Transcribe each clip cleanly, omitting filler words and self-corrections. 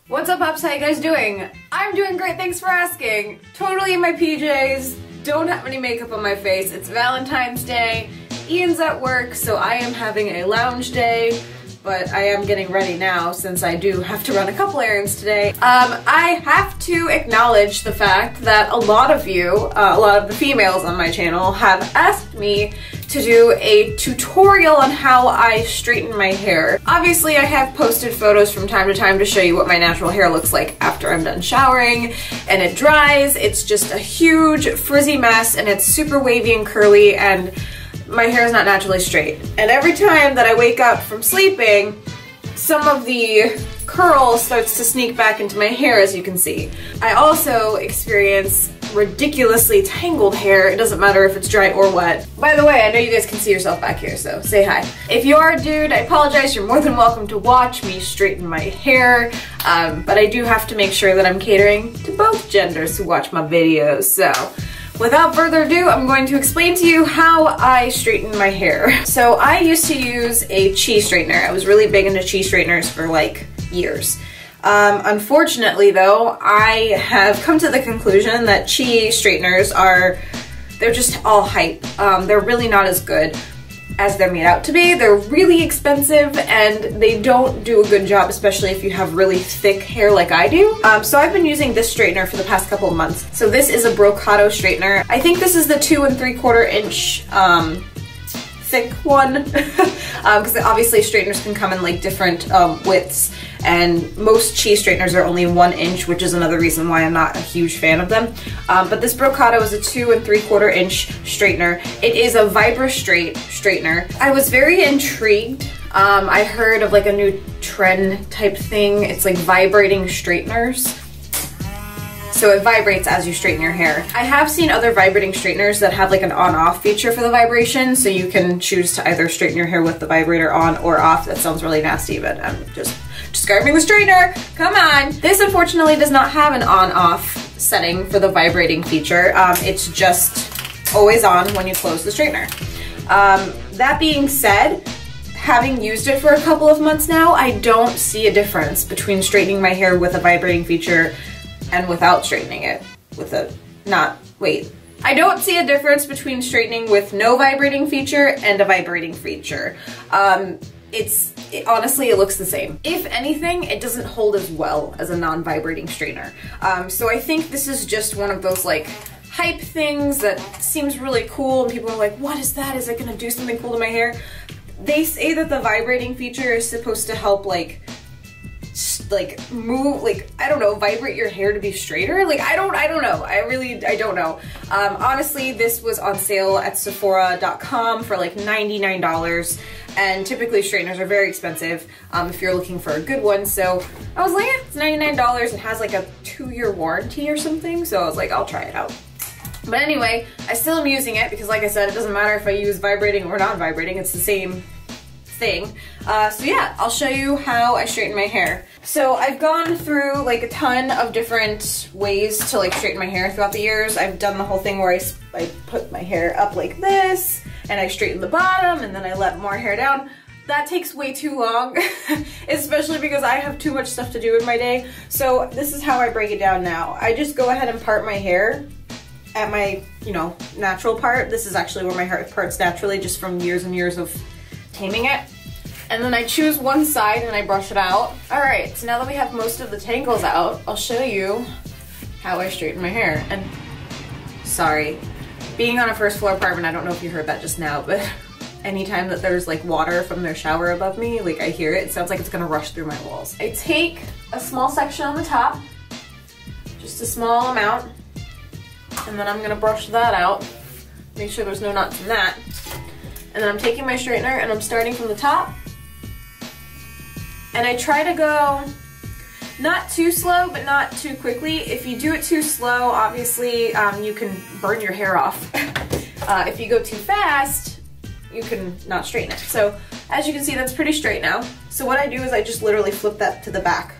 What's up, Ups? How you guys doing? I'm doing great, thanks for asking. Totally in my PJs, don't have any makeup on my face. It's Valentine's Day, Ian's at work, so I am having a lounge day, but I am getting ready now since I do have to run a couple errands today. I have to acknowledge the fact that a lot of you, a lot of the females on my channel have asked me to do a tutorial on how I straighten my hair. Obviously, I have posted photos from time to time to show you what my natural hair looks like after I'm done showering and it dries. It's just a huge frizzy mess and it's super wavy and curly and my hair is not naturally straight. And every time that I wake up from sleeping, some of the curl starts to sneak back into my hair, as you can see. I also experience ridiculously tangled hair. It doesn't matter if it's dry or wet. By the way, I know you guys can see yourself back here, so say hi. If you are a dude, I apologize. You're more than welcome to watch me straighten my hair, but I do have to make sure that I'm catering to both genders who watch my videos. So without further ado, I'm going to explain to you how I straighten my hair. So I used to use a chi straightener. I was really big into chi straighteners for like years. Unfortunately though, I have come to the conclusion that chi straighteners they're just all hype. They're really not as good as they're made out to be. They're really expensive and they don't do a good job, especially if you have really thick hair like I do. So I've been using this straightener for the past couple of months. So this is a Brocado straightener. I think this is the 2 3/4 inch thick one, because obviously straighteners can come in like different widths, and most chi straighteners are only 1 inch, which is another reason why I'm not a huge fan of them. But this Brocado is a 2 3/4 inch straightener. It is a VibraStraight straightener. I was very intrigued. I heard of like a new trend type thing. It's like vibrating straighteners. So it vibrates as you straighten your hair. I have seen other vibrating straighteners that have like an on-off feature for the vibration, so you can choose to either straighten your hair with the vibrator on or off. That sounds really nasty, but I'm just describing the straightener. Come on! This unfortunately does not have an on-off setting for the vibrating feature. It's just always on when you close the straightener. That being said, having used it for a couple of months now, I don't see a difference between straightening my hair with a vibrating feature and without straightening it with I don't see a difference between straightening with no vibrating feature and a vibrating feature. Honestly, it looks the same. If anything, it doesn't hold as well as a non-vibrating straightener. So I think this is just one of those like hype things that seems really cool and people are like, what is that? Is it gonna do something cool to my hair? They say that the vibrating feature is supposed to help like move, like, I don't know, vibrate your hair to be straighter? Like, I don't know. I don't know. Honestly, this was on sale at Sephora.com for like $99, and typically straighteners are very expensive if you're looking for a good one, so I was like, it's $99. It has like a 2-year warranty or something, so I was like, I'll try it out. But anyway, I still am using it because, like I said, it doesn't matter if I use vibrating or non-vibrating, it's the same thing. So yeah, I'll show you how I straighten my hair. So I've gone through like a ton of different ways to like straighten my hair throughout the years. I've done the whole thing where I put my hair up like this and I straighten the bottom and then I let more hair down. That takes way too long, especially because I have too much stuff to do in my day. So this is how I break it down now. I just go ahead and part my hair at my, natural part. This is actually where my hair parts naturally just from years and years of taming it. And then I choose one side and I brush it out. Alright, so now that we have most of the tangles out, I'll show you how I straighten my hair. And sorry, being on a first floor apartment, I don't know if you heard that just now, but anytime that there's like water from their shower above me, like I hear it, it sounds like it's gonna rush through my walls. I take a small section on the top, just a small amount, and then I'm gonna brush that out, make sure there's no knots in that. And then I'm taking my straightener and I'm starting from the top. And I try to go not too slow, but not too quickly. If you do it too slow, obviously you can burn your hair off. If you go too fast, you can not straighten it. So as you can see, that's pretty straight now. So what I do is I just literally flip that to the back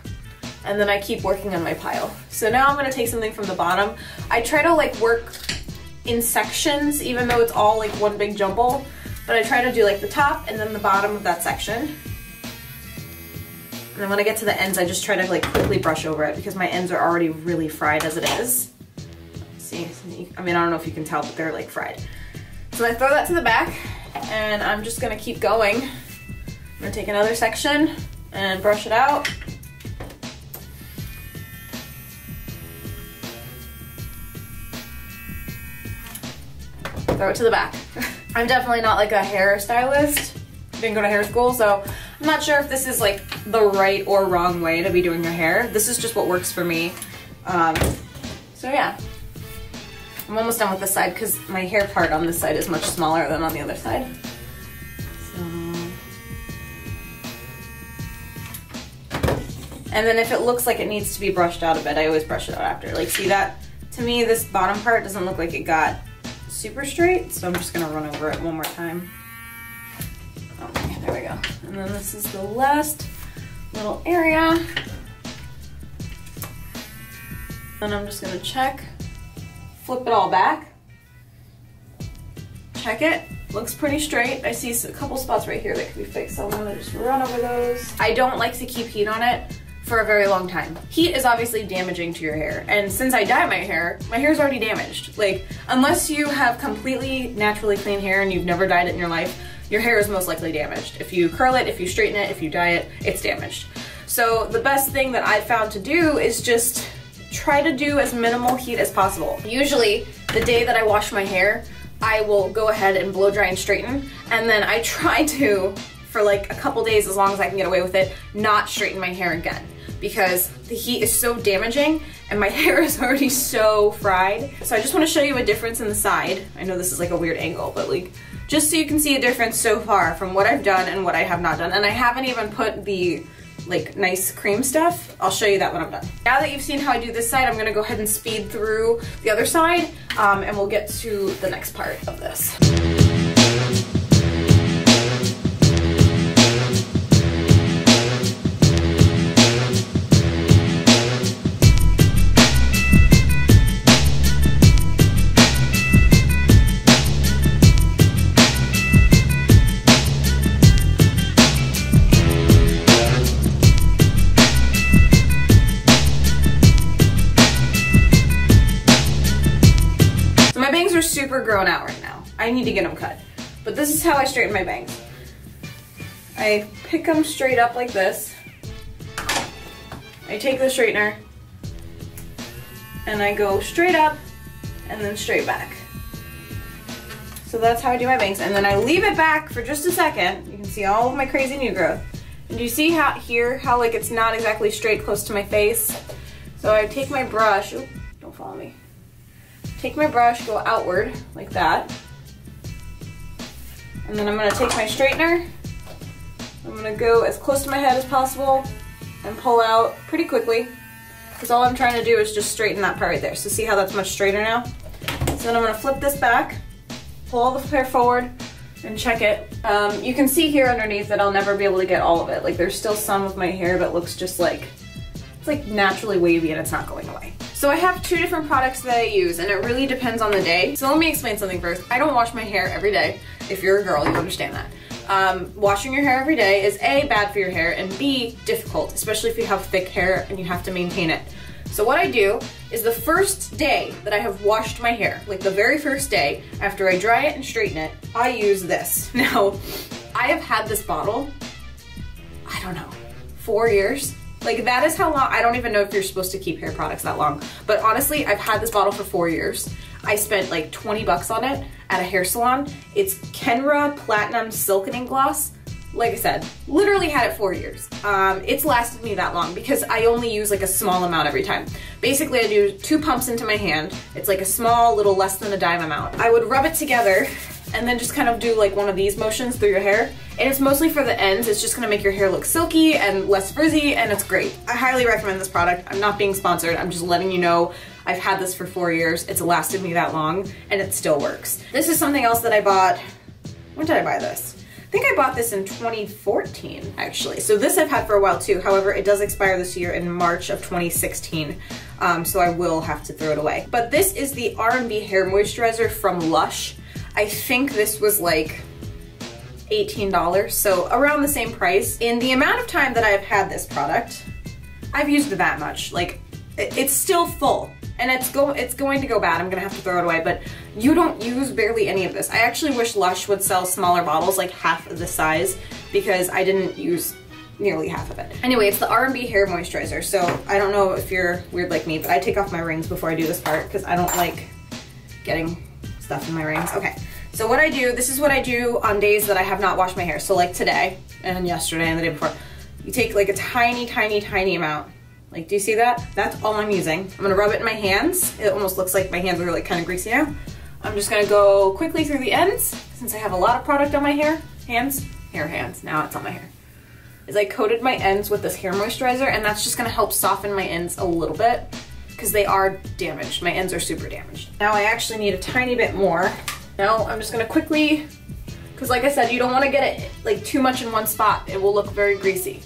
and then I keep working on my pile. So now I'm gonna take something from the bottom. I try to like work in sections, even though it's all like one big jumble. But I try to do like the top and then the bottom of that section. And then when I get to the ends, I just try to like quickly brush over it because my ends are already really fried as it is. See, I mean, I don't know if you can tell, but they're like fried. So I throw that to the back, and I'm just gonna keep going. I'm gonna take another section and brush it out. Throw it to the back. I'm definitely not like a hairstylist. Didn't go to hair school, so I'm not sure if this is like the right or wrong way to be doing your hair. This is just what works for me. So yeah. I'm almost done with this side because my hair part on this side is much smaller than on the other side. So. And then if it looks like it needs to be brushed out a bit, I always brush it out after. Like, see that? To me, this bottom part doesn't look like it got super straight, so I'm just gonna run over it one more time. Okay, there we go. And then this is the last little area. Then I'm just gonna check, flip it all back, check it. Looks pretty straight. I see a couple spots right here that could be fixed, so I'm gonna just run over those. I don't like to keep heat on it for a very long time. Heat is obviously damaging to your hair, and since I dye my hair's already damaged. Like, unless you have completely naturally clean hair and you've never dyed it in your life, your hair is most likely damaged. If you curl it, if you straighten it, if you dye it, it's damaged. So the best thing that I've found to do is just try to do as minimal heat as possible. Usually, the day that I wash my hair, I will go ahead and blow dry and straighten, and then I try to, for like a couple days, as long as I can get away with it, not straighten my hair again, because the heat is so damaging and my hair is already so fried. So I just want to show you a difference in the side. I know this is like a weird angle, but like, just so you can see a difference so far from what I've done and what I have not done. And I haven't even put the like nice cream stuff. I'll show you that when I'm done. Now that you've seen how I do this side, I'm gonna go ahead and speed through the other side, and we'll get to the next part of this. Super grown out right now. I need to get them cut. But this is how I straighten my bangs. I pick them straight up like this. I take the straightener and I go straight up and then straight back. So that's how I do my bangs. And then I leave it back for just a second. You can see all of my crazy new growth. And you see how like it's not exactly straight close to my face? So I take my brush, oop, don't follow me. Take my brush, go outward like that, and then I'm going to take my straightener, I'm going to go as close to my head as possible and pull out pretty quickly, because all I'm trying to do is just straighten that part right there. So see how that's much straighter now? So then I'm going to flip this back, pull all the hair forward, and check it. You can see here underneath that I'll never be able to get all of it. Like, there's still some of my hair that looks just like, it's like naturally wavy and it's not going away. So I have two different products that I use, and it really depends on the day. So let me explain something first. I don't wash my hair every day. If you're a girl, you understand that. Washing your hair every day is A, bad for your hair, and B, difficult, especially if you have thick hair and you have to maintain it. So what I do is the first day that I have washed my hair, like the very first day, after I dry it and straighten it, I use this. Now, I have had this bottle, I don't know, 4 years. Like, that is how long. I don't even know if you're supposed to keep hair products that long. But honestly, I've had this bottle for 4 years. I spent like 20 bucks on it at a hair salon. It's KENRA Platinum Silkening Gloss. Like I said, literally had it 4 years. It's lasted me that long because I only use like a small amount every time. Basically, I do 2 pumps into my hand. It's like a small, little less than a dime amount. I would rub it together and then just kind of do like one of these motions through your hair. And it's mostly for the ends. It's just gonna make your hair look silky and less frizzy, and it's great. I highly recommend this product. I'm not being sponsored. I'm just letting you know I've had this for 4 years. It's lasted me that long, and it still works. This is something else that I bought. When did I buy this? I think I bought this in 2014, actually. So this I've had for a while too. However, it does expire this year in March of 2016. So I will have to throw it away. But this is the R&B Hair Moisturizer from LUSH. I think this was like $18, so around the same price. In the amount of time that I've had this product, I've used it that much. Like, it's still full, and it's going to go bad. I'm gonna have to throw it away, but you don't use barely any of this. I actually wish Lush would sell smaller bottles, like half of the size, because I didn't use nearly half of it. Anyway, it's the R&B hair moisturizer. So I don't know if you're weird like me, but I take off my rings before I do this part because I don't like getting stuff in my rings. Okay, so what I do, this is what I do on days that I have not washed my hair. So like today and yesterday and the day before, you take like a tiny, tiny, tiny amount. Like, do you see that? That's all I'm using. I'm gonna rub it in my hands. It almost looks like my hands are like kind of greasy now. I'm just gonna go quickly through the ends since I have a lot of product on my hands, now it's on my hair. Is I coated my ends with this hair moisturizer, and that's just gonna help soften my ends a little bit because they are damaged. My ends are super damaged. Now I actually need a tiny bit more. Now I'm just gonna quickly, because like I said, you don't wanna get it like too much in one spot. It will look very greasy.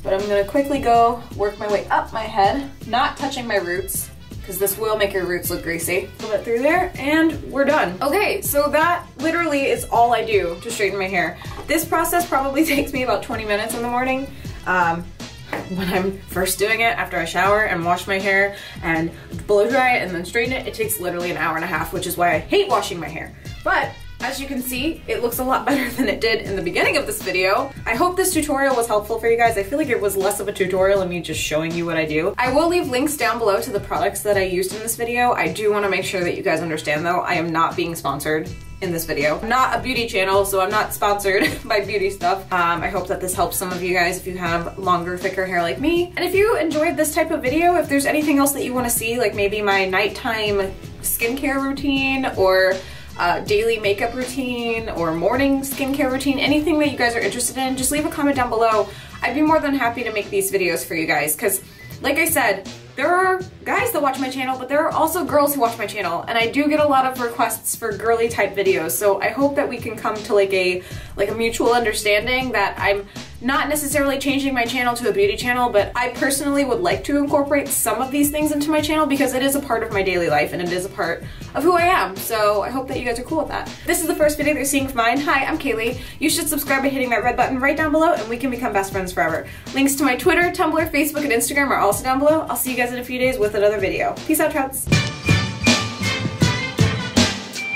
But I'm gonna quickly go work my way up my head, not touching my roots, because this will make your roots look greasy. Pull it through there, and we're done. Okay, so that literally is all I do to straighten my hair. This process probably takes me about 20 minutes in the morning. When I'm first doing it, after I shower and wash my hair and blow dry it and then straighten it, it takes literally an hour and a half, which is why I hate washing my hair. But as you can see, it looks a lot better than it did in the beginning of this video. I hope this tutorial was helpful for you guys. I feel like it was less of a tutorial and me just showing you what I do. I will leave links down below to the products that I used in this video. I do want to make sure that you guys understand though, I am not being sponsored in this video. I'm not a beauty channel, so I'm not sponsored by beauty stuff. I hope that this helps some of you guys if you have longer, thicker hair like me. And if you enjoyed this type of video, if there's anything else that you want to see, like maybe my nighttime skincare routine or daily makeup routine or morning skincare routine, anything that you guys are interested in, just leave a comment down below. I'd be more than happy to make these videos for you guys because, like I said, there are guys that watch my channel, but there are also girls who watch my channel, and I do get a lot of requests for girly type videos, so I hope that we can come to like a mutual understanding that I'm not necessarily changing my channel to a beauty channel, but I personally would like to incorporate some of these things into my channel because it is a part of my daily life and it is a part of who I am, so I hope that you guys are cool with that. This is the first video that you're seeing of mine. Hi, I'm Kayleigh. You should subscribe by hitting that red button right down below and we can become best friends forever. Links to my Twitter, Tumblr, Facebook, and Instagram are also down below. I'll see you guys in a few days with another video. Peace out, Trouts.